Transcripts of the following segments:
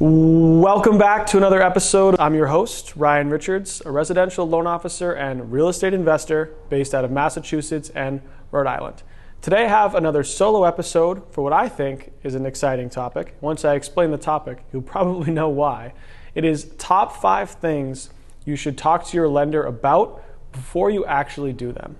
Welcome back to another episode. I'm your host, Ryan Richards, a residential loan officer and real estate investor based out of Massachusetts and Rhode Island. Today I have another solo episode for what I think is an exciting topic. Once I explain the topic, you'll probably know why. It is top 5 things you should talk to your lender about before you actually do them.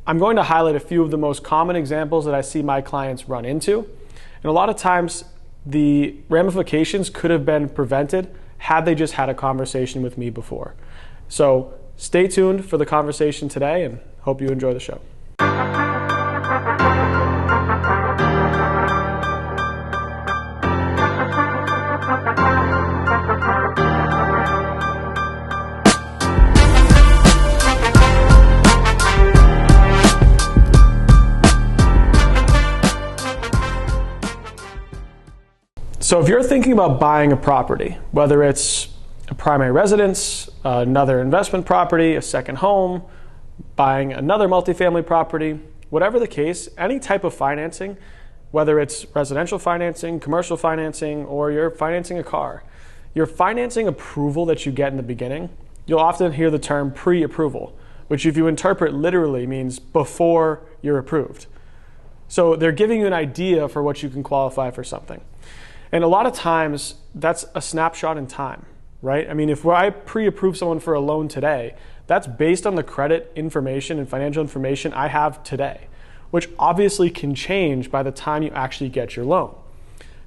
I'm going to highlight a few of the most common examples that I see my clients run into. And a lot of times, the ramifications could have been prevented had they just had a conversation with me before. So stay tuned for the conversation today and hope you enjoy the show. So if you're thinking about buying a property, whether it's a primary residence, another investment property, a second home, buying another multifamily property, whatever the case, any type of financing, whether it's residential financing, commercial financing, or you're financing a car, your financing approval that you get in the beginning, you'll often hear the term pre-approval, which if you interpret literally means before you're approved. So they're giving you an idea for what you can qualify for something. And a lot of times, that's a snapshot in time, right? I mean, if I pre-approve someone for a loan today, that's based on the credit information and financial information I have today, which obviously can change by the time you actually get your loan.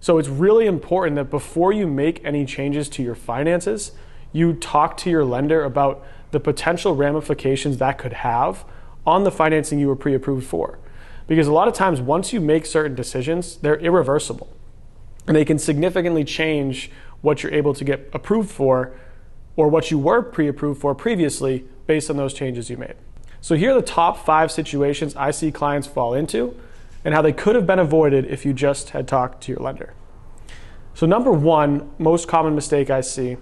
So it's really important that before you make any changes to your finances, you talk to your lender about the potential ramifications that could have on the financing you were pre-approved for. Because a lot of times, once you make certain decisions, they're irreversible. And they can significantly change what you're able to get approved for or what you were pre-approved for previously based on those changes you made. So here are the top 5 situations I see clients fall into and how they could have been avoided if you just had talked to your lender. So number 1, most common mistake I see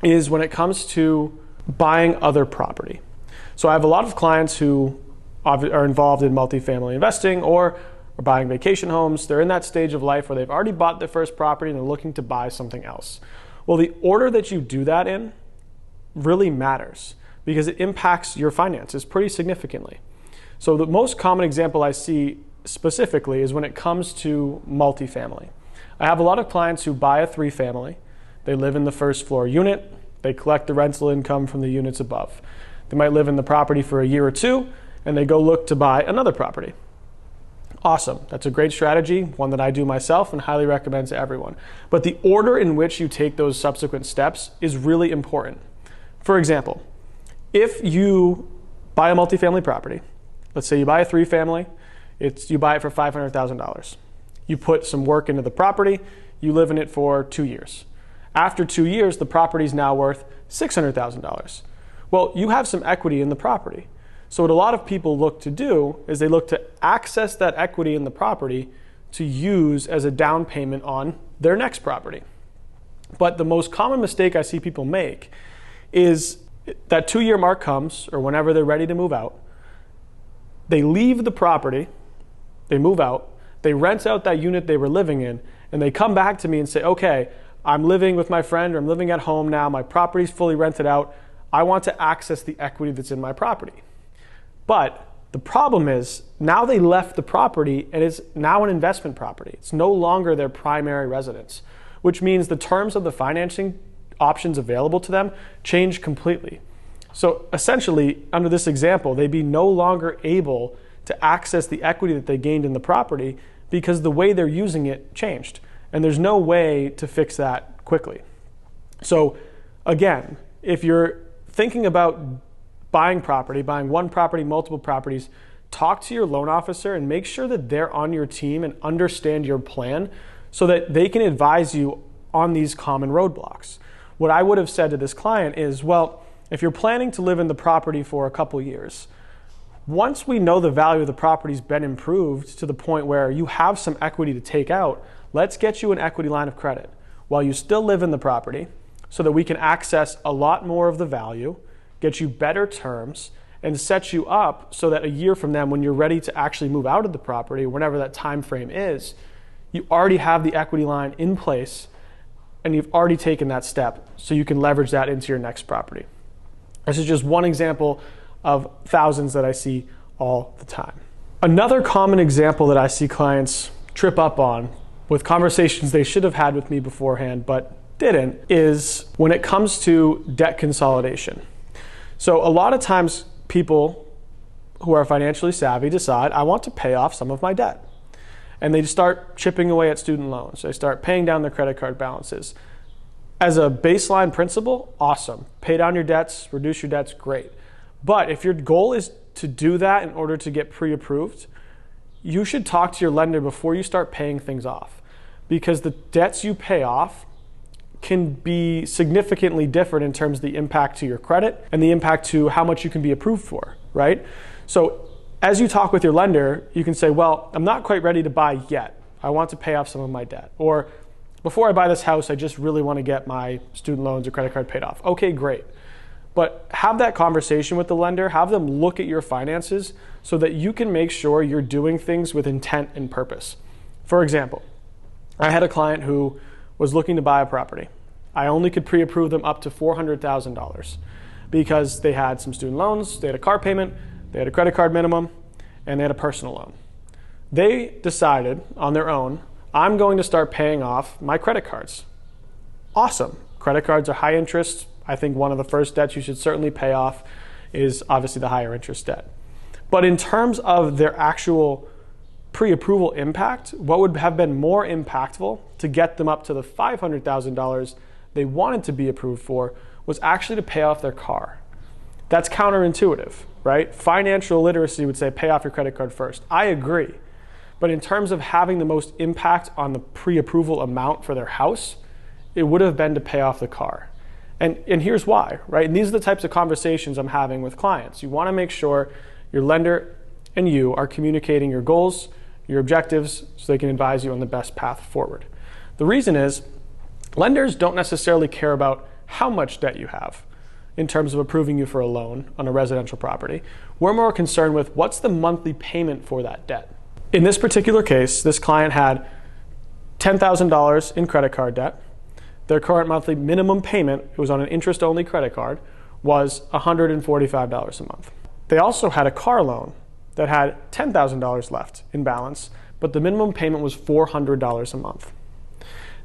is when it comes to buying other property. So I have a lot of clients who are involved in multifamily investing or buying vacation homes. They're in that stage of life where they've already bought their first property and they're looking to buy something else. Well, the order that you do that in really matters because it impacts your finances pretty significantly. So the most common example I see specifically is when it comes to multifamily. I have a lot of clients who buy a 3-family. They live in the first floor unit. They collect the rental income from the units above. They might live in the property for a year or 2 and they go look to buy another property. Awesome. That's a great strategy, one that I do myself and highly recommend to everyone. But the order in which you take those subsequent steps is really important. For example, if you buy a multifamily property, let's say you buy a 3-family, you buy it for $500,000. You put some work into the property, you live in it for 2 years. After 2 years, the property is now worth $600,000. Well, you have some equity in the property. So what a lot of people look to do is they look to access that equity in the property to use as a down payment on their next property. But the most common mistake I see people make is that 2-year mark comes, or whenever they're ready to move out, they leave the property, they move out, they rent out that unit they were living in, and they come back to me and say, okay, I'm living with my friend or I'm living at home now, my property's fully rented out, I want to access the equity that's in my property. But the problem is now they left the property and it's now an investment property. It's no longer their primary residence, which means the terms of the financing options available to them change completely. So essentially, under this example, they'd be no longer able to access the equity that they gained in the property because the way they're using it changed. And there's no way to fix that quickly. So again, if you're thinking about buying property, buying one property, multiple properties, talk to your loan officer and make sure that they're on your team and understand your plan so that they can advise you on these common roadblocks. What I would have said to this client is, well, if you're planning to live in the property for a couple years, once we know the value of the property's been improved to the point where you have some equity to take out, let's get you an equity line of credit while you still live in the property so that we can access a lot more of the value, get you better terms, and set you up so that a year from then, when you're ready to actually move out of the property, whenever that time frame is, you already have the equity line in place and you've already taken that step, so you can leverage that into your next property. This is just one example of thousands that I see all the time. Another common example that I see clients trip up on with conversations they should have had with me beforehand but didn't is when it comes to debt consolidation. So a lot of times people who are financially savvy decide, I want to pay off some of my debt. And they start chipping away at student loans. They start paying down their credit card balances. As a baseline principle, awesome. Pay down your debts, reduce your debts, great. But if your goal is to do that in order to get pre-approved, you should talk to your lender before you start paying things off, because the debts you pay off can be significantly different in terms of the impact to your credit and the impact to how much you can be approved for, right? So as you talk with your lender, you can say, well, I'm not quite ready to buy yet. I want to pay off some of my debt. Or before I buy this house, I just really want to get my student loans or credit card paid off. Okay, great. But have that conversation with the lender, have them look at your finances so that you can make sure you're doing things with intent and purpose. For example, I had a client who was looking to buy a property. I only could pre-approve them up to $400,000 because they had some student loans, they had a car payment, they had a credit card minimum, and they had a personal loan. They decided on their own, I'm going to start paying off my credit cards. Awesome. Credit cards are high interest. I think one of the first debts you should certainly pay off is obviously the higher interest debt. But in terms of their actual pre-approval impact, what would have been more impactful to get them up to the $500,000 they wanted to be approved for was actually to pay off their car. That's counterintuitive, right? Financial literacy would say pay off your credit card first. I agree. But in terms of having the most impact on the pre-approval amount for their house, it would have been to pay off the car. And here's why, right? And these are the types of conversations I'm having with clients. You want to make sure your lender and you are communicating your goals, your objectives, so they can advise you on the best path forward. The reason is lenders don't necessarily care about how much debt you have in terms of approving you for a loan on a residential property. We're more concerned with what's the monthly payment for that debt. In this particular case, this client had $10,000 in credit card debt. Their current monthly minimum payment, it was on an interest-only credit card, was $145 a month. They also had a car loan that had $10,000 left in balance, but the minimum payment was $400 a month.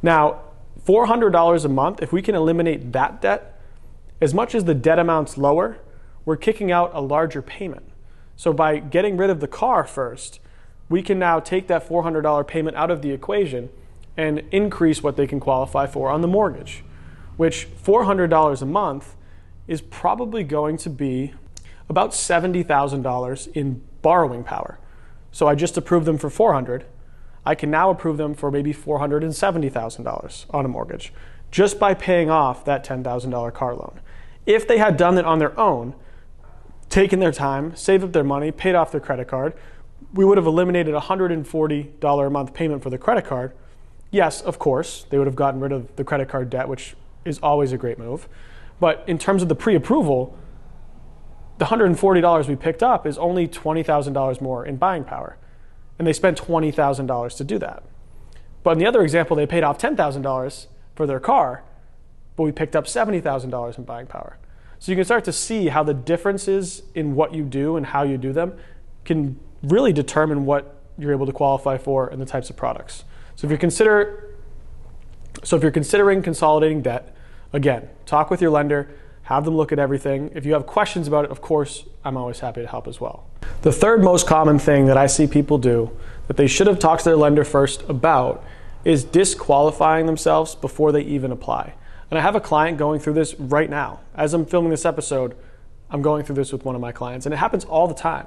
Now, $400 a month, if we can eliminate that debt, as much as the debt amount's lower, we're kicking out a larger payment. So by getting rid of the car first, we can now take that $400 payment out of the equation and increase what they can qualify for on the mortgage, which $400 a month is probably going to be about $70,000 in borrowing power. So I just approved them for $400. I can now approve them for maybe $470,000 on a mortgage just by paying off that $10,000 car loan. If they had done it on their own, taken their time, saved up their money, paid off their credit card, we would have eliminated a $140 a month payment for the credit card. Yes, of course, they would have gotten rid of the credit card debt, which is always a great move. But in terms of the pre-approval, the $140 we picked up is only $20,000 more in buying power. And they spent $20,000 to do that. But in the other example, they paid off $10,000 for their car, but we picked up $70,000 in buying power. So you can start to see how the differences in what you do and how you do them can really determine what you're able to qualify for and the types of products. So if you're considering consolidating debt, again, talk with your lender, have them look at everything. If you have questions about it, of course, I'm always happy to help as well. The third most common thing that I see people do that they should have talked to their lender first about is disqualifying themselves before they even apply. And I have a client going through this right now. As I'm filming this episode, I'm going through this with one of my clients, and it happens all the time.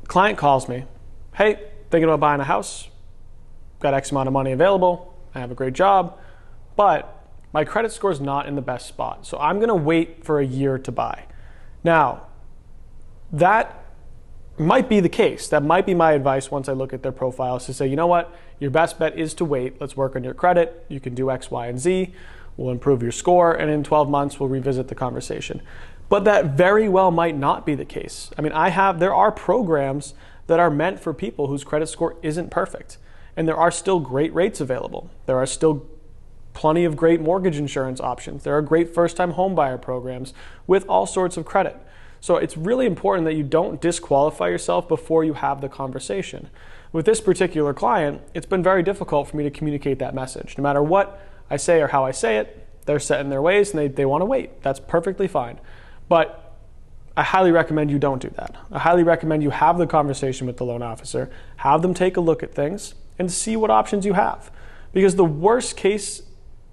Client calls me, hey, thinking about buying a house, got X amount of money available, I have a great job, but my credit score is not in the best spot, so I'm gonna wait for a year to buy. Now, that might be the case. That might be my advice once I look at their profiles to say, you know what, your best bet is to wait. Let's work on your credit. You can do X, Y, and Z. We'll improve your score, and in 12 months, we'll revisit the conversation. But that very well might not be the case. I mean, there are programs that are meant for people whose credit score isn't perfect, and there are still great rates available. There are still plenty of great mortgage insurance options. There are great first-time homebuyer programs with all sorts of credit. So it's really important that you don't disqualify yourself before you have the conversation. With this particular client, it's been very difficult for me to communicate that message. No matter what I say or how I say it, they're set in their ways and they want to wait. That's perfectly fine. But I highly recommend you don't do that. I highly recommend you have the conversation with the loan officer, have them take a look at things and see what options you have. Because the worst case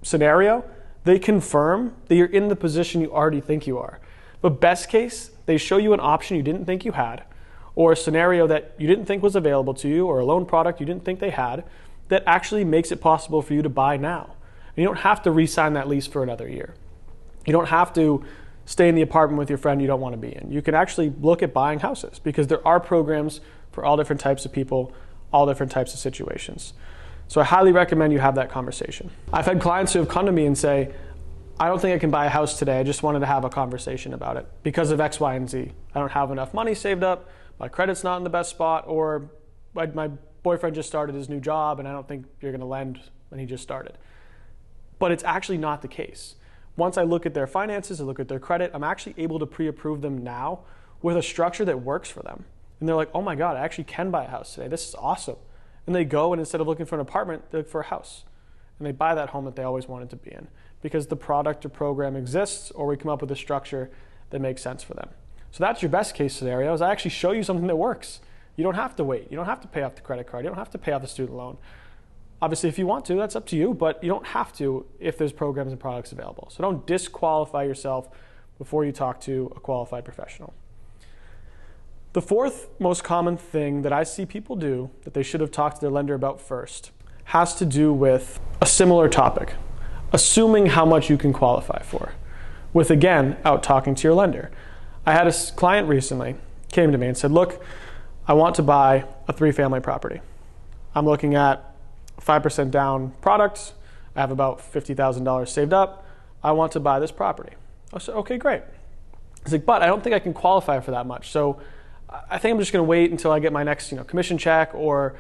scenario, they confirm that you're in the position you already think you are. But best case, they show you an option you didn't think you had, or a scenario that you didn't think was available to you, or a loan product you didn't think they had, that actually makes it possible for you to buy now. And you don't have to re-sign that lease for another year. You don't have to stay in the apartment with your friend you don't want to be in. You can actually look at buying houses because there are programs for all different types of people, all different types of situations. So I highly recommend you have that conversation. I've had clients who have come to me and say, I don't think I can buy a house today. I just wanted to have a conversation about it because of X, Y, and Z. I don't have enough money saved up. My credit's not in the best spot, or my boyfriend just started his new job and I don't think you're going to lend when he just started. But it's actually not the case. Once I look at their finances, I look at their credit, I'm actually able to pre-approve them now with a structure that works for them. And they're like, oh my God, I actually can buy a house today. This is awesome. And they go and instead of looking for an apartment, they look for a house. And they buy that home that they always wanted to be in because the product or program exists, or we come up with a structure that makes sense for them. So that's your best case scenario, is I actually show you something that works. You don't have to wait. You don't have to pay off the credit card. You don't have to pay off the student loan. Obviously, if you want to, that's up to you, but you don't have to if there's programs and products available. So don't disqualify yourself before you talk to a qualified professional. The fourth most common thing that I see people do that they should have talked to their lender about first has to do with a similar topic, assuming how much you can qualify for, with, again, out talking to your lender. I had a client recently came to me and said, look, I want to buy a 3-family property. I'm looking at 5% down product. I have about $50,000 saved up. I want to buy this property. I said, okay, great. He's like, but I don't think I can qualify for that much. So I think I'm just going to wait until I get my next, commission check, or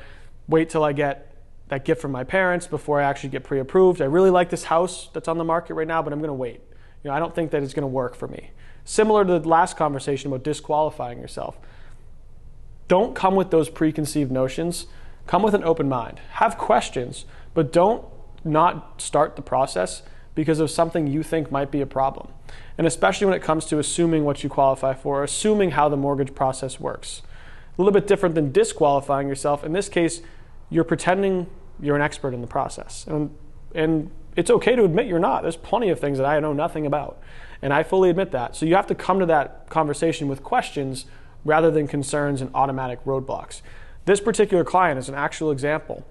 wait till I get that gift from my parents before I actually get pre-approved. I really like this house that's on the market right now, but I'm going to wait. I don't think that it's going to work for me. Similar to the last conversation about disqualifying yourself. Don't come with those preconceived notions. Come with an open mind. Have questions, but don't not start the process because of something you think might be a problem. And especially when it comes to assuming what you qualify for, assuming how the mortgage process works. A little bit different than disqualifying yourself. In this case, you're pretending you're an expert in the process. And it's okay to admit you're not. There's plenty of things that I know nothing about. And I fully admit that. So you have to come to that conversation with questions rather than concerns and automatic roadblocks. This particular client is an actual example.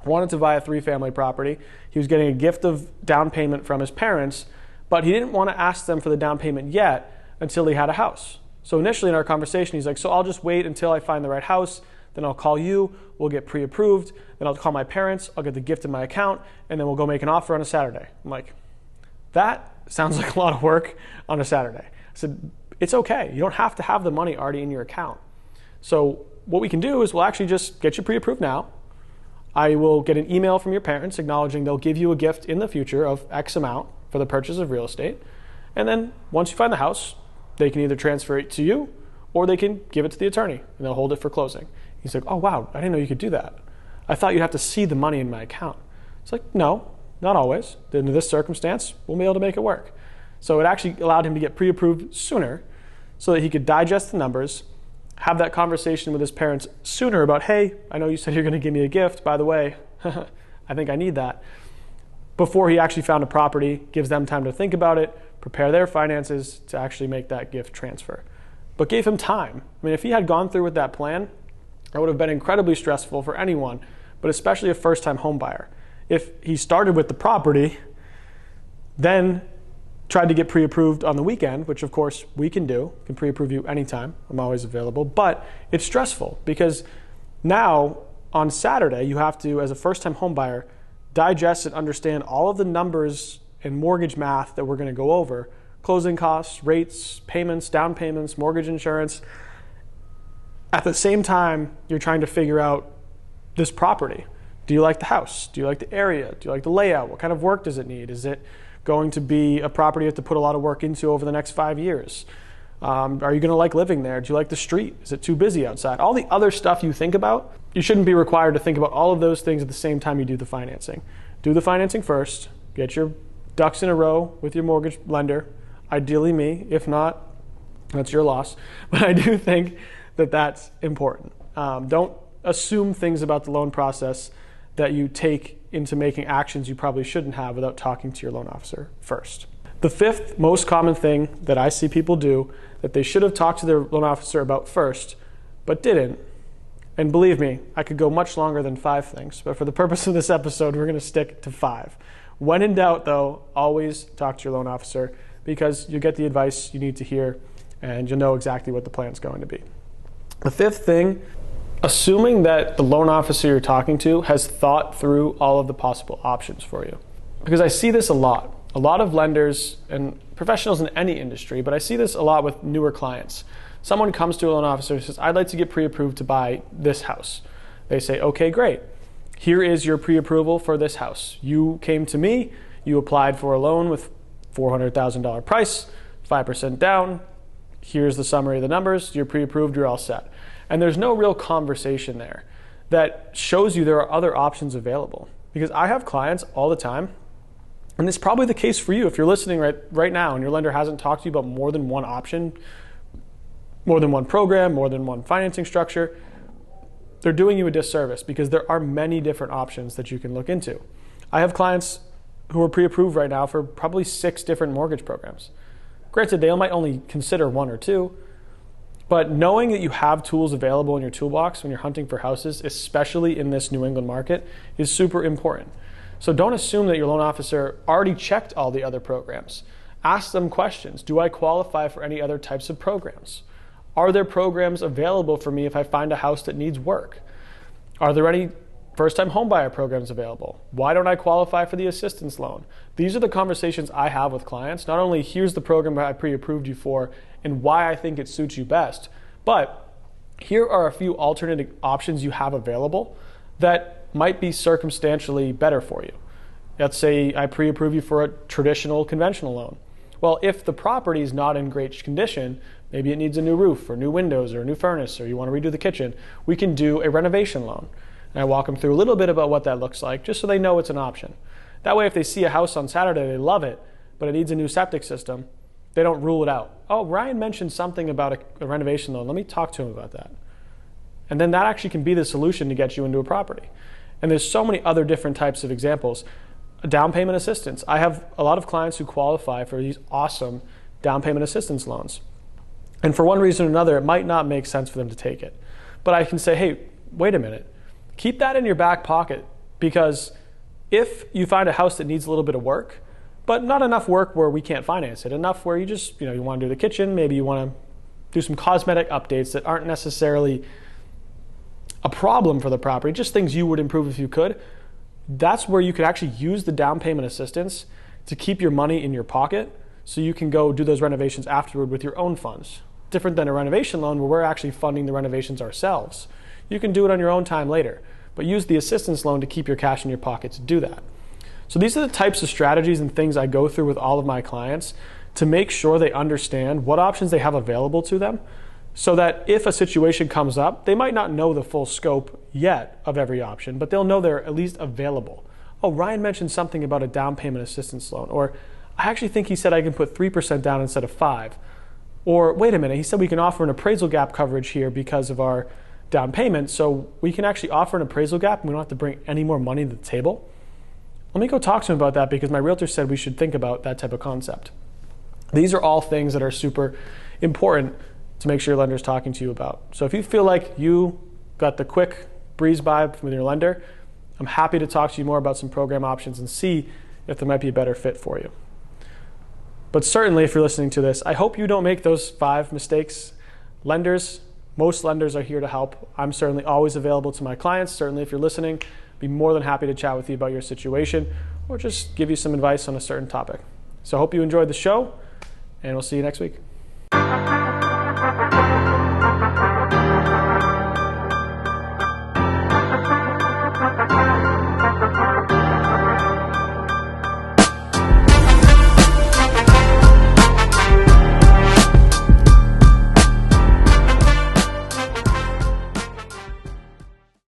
Wanted to buy a 3-family property. He was getting a gift of down payment from his parents, but he didn't want to ask them for the down payment yet until he had a house. So initially in our conversation, he's like, so I'll just wait until I find the right house, then I'll call you, we'll get pre-approved, then I'll call my parents, I'll get the gift in my account, and then we'll go make an offer on a Saturday. I'm like, that sounds like a lot of work on a Saturday. I said, it's okay. You don't have to have the money already in your account. So what we can do is we'll actually just get you pre-approved now. I will get an email from your parents acknowledging they'll give you a gift in the future of X amount for the purchase of real estate. And then once you find the house, they can either transfer it to you or they can give it to the attorney and they'll hold it for closing. He's like, oh wow, I didn't know you could do that. I thought you'd have to see the money in my account. It's like, no, not always. In this circumstance, we'll be able to make it work. So it actually allowed him to get pre-approved sooner so that he could digest the numbers, have that conversation with his parents sooner about, hey, I know you said you're going to give me a gift. By the way, I think I need that. Before he actually found a property, gives them time to think about it, prepare their finances to actually make that gift transfer. But gave him time. I mean, if he had gone through with that plan, it would have been incredibly stressful for anyone, but especially a first-time home buyer. If he started with the property, then tried to get pre-approved on the weekend, which of course we can do, can pre-approve you anytime, I'm always available, but it's stressful because now on Saturday you have to, as a first-time home buyer, digest and understand all of the numbers and mortgage math that we're going to go over, closing costs, rates, payments, down payments, mortgage insurance. At the same time, you're trying to figure out this property. Do you like the house? Do you like the area? Do you like the layout? What kind of work does it need? Is it going to be a property you have to put a lot of work into over the next 5 years? Are you going to like living there? Do you like the street? Is it too busy outside? All the other stuff you think about, you shouldn't be required to think about all of those things at the same time you do the financing. Do the financing first. Get your ducks in a row with your mortgage lender. Ideally me. If not, that's your loss. But I do think that that's important. Don't assume things about the loan process that you take into making actions you probably shouldn't have without talking to your loan officer first. The fifth most common thing that I see people do that they should have talked to their loan officer about first, but didn't, and believe me, I could go much longer than 5 things, but for the purpose of this episode, we're going to stick to 5. When in doubt, though, always talk to your loan officer because you get the advice you need to hear and you'll know exactly what the plan's going to be. The fifth thing, assuming that the loan officer you're talking to has thought through all of the possible options for you. Because I see this a lot. A lot of lenders and professionals in any industry, but I see this a lot with newer clients. Someone comes to a loan officer and says, I'd like to get pre-approved to buy this house. They say, okay, great. Here is your pre-approval for this house. You came to me, you applied for a loan with $400,000 price, 5% down. Here's the summary of the numbers. You're pre-approved, you're all set. And there's no real conversation there that shows you there are other options available. Because I have clients all the time, and it's probably the case for you if you're listening right now and your lender hasn't talked to you about more than one option, more than one program, more than one financing structure, they're doing you a disservice because there are many different options that you can look into. I have clients who are pre-approved right now for probably 6 different mortgage programs. Granted, they might only consider 1 or 2, but knowing that you have tools available in your toolbox when you're hunting for houses, especially in this New England market, is super important. So don't assume that your loan officer already checked all the other programs. Ask them questions. Do I qualify for any other types of programs? Are there programs available for me if I find a house that needs work? Are there any first-time homebuyer programs available? Why don't I qualify for the assistance loan? These are the conversations I have with clients. Not only here's the program I pre-approved you for and why I think it suits you best, but here are a few alternate options you have available that might be circumstantially better for you. Let's say I pre-approve you for a traditional conventional loan. Well, if the property is not in great condition, maybe it needs a new roof or new windows or a new furnace, or you want to redo the kitchen, we can do a renovation loan. And I walk them through a little bit about what that looks like, just so they know it's an option. That way, if they see a house on Saturday, they love it, but it needs a new septic system, they don't rule it out. Oh, Ryan mentioned something about a renovation loan. Let me talk to him about that. And then that actually can be the solution to get you into a property. And there's so many other different types of examples. Down payment assistance. I have a lot of clients who qualify for these awesome down payment assistance loans. And for one reason or another, it might not make sense for them to take it. But I can say, hey, wait a minute. Keep that in your back pocket, because if you find a house that needs a little bit of work, but not enough work where we can't finance it, enough where you just, you want to do the kitchen, maybe you want to do some cosmetic updates that aren't necessarily a problem for the property, just things you would improve if you could, that's where you could actually use the down payment assistance to keep your money in your pocket so you can go do those renovations afterward with your own funds. Different than a renovation loan where we're actually funding the renovations ourselves. You can do it on your own time later, but use the assistance loan to keep your cash in your pocket to do that. So these are the types of strategies and things I go through with all of my clients to make sure they understand what options they have available to them, so that if a situation comes up, they might not know the full scope yet of every option, but they'll know they're at least available. Oh, Ryan mentioned something about a down payment assistance loan, or I actually think he said I can put 3% down instead of 5%. Or wait a minute, he said we can offer an appraisal gap coverage here because of our down payment, so we can actually offer an appraisal gap and we don't have to bring any more money to the table. Let me go talk to him about that because my realtor said we should think about that type of concept. These are all things that are super important to make sure your lender is talking to you about. So if you feel like you got the quick breeze by from your lender, I'm happy to talk to you more about some program options and see if there might be a better fit for you. But certainly if you're listening to this, I hope you don't make those 5 mistakes. Most lenders are here to help. I'm certainly always available to my clients. Certainly if you're listening, I'd be more than happy to chat with you about your situation or just give you some advice on a certain topic. So I hope you enjoyed the show, and we'll see you next week.